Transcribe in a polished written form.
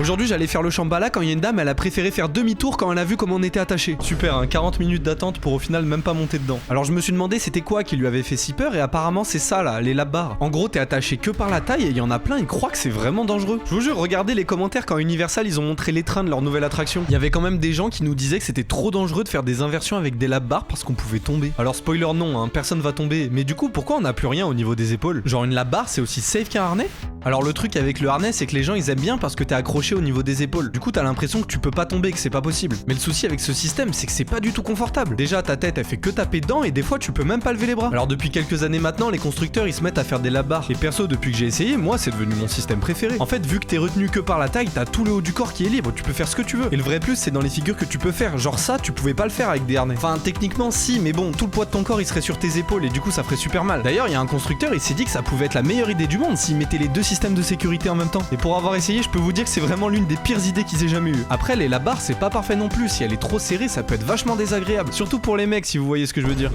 Aujourd'hui j'allais faire le Shambhala quand il y a une dame, elle a préféré faire demi-tour quand elle a vu comment on était attaché. Super, hein, 40 minutes d'attente pour au final même pas monter dedans. Alors je me suis demandé c'était quoi qui lui avait fait si peur et apparemment c'est ça là, les lap bars. En gros t'es attaché que par la taille et il y en a plein, ils croient que c'est vraiment dangereux. Je vous jure, regardez les commentaires quand Universal ils ont montré les trains de leur nouvelle attraction. Il y avait quand même des gens qui nous disaient que c'était trop dangereux de faire des inversions avec des lap bars parce qu'on pouvait tomber. Alors spoiler non, hein, personne va tomber. Mais du coup pourquoi on n'a plus rien au niveau des épaules? Genre une lap bar c'est aussi safe qu'un harnais? Alors le truc avec le harnais c'est que les gens ils aiment bien parce que t'es accroché au niveau des épaules. Du coup t'as l'impression que tu peux pas tomber, que c'est pas possible. Mais le souci avec ce système c'est que c'est pas du tout confortable. Déjà ta tête elle fait que taper dedans et des fois tu peux même pas lever les bras. Alors depuis quelques années maintenant les constructeurs ils se mettent à faire des lap bars. Et perso depuis que j'ai essayé, moi c'est devenu mon système préféré. En fait vu que t'es retenu que par la taille, t'as tout le haut du corps qui est libre, tu peux faire ce que tu veux. Et le vrai plus c'est dans les figures que tu peux faire. Genre ça tu pouvais pas le faire avec des harnais. Enfin techniquement si, mais bon tout le poids de ton corps il serait sur tes épaules et du coup ça ferait super mal. D'ailleurs il y a un constructeur il s'est dit que ça pouvait être la meilleure idée du monde s'il mettait les deux systèmes de sécurité en même temps. Et pour avoir essayé je peux vous dire que c'est vraiment l'une des pires idées qu'ils aient jamais eu. Après les lap bars c'est pas parfait non plus, si elle est trop serrée ça peut être vachement désagréable. Surtout pour les mecs si vous voyez ce que je veux dire.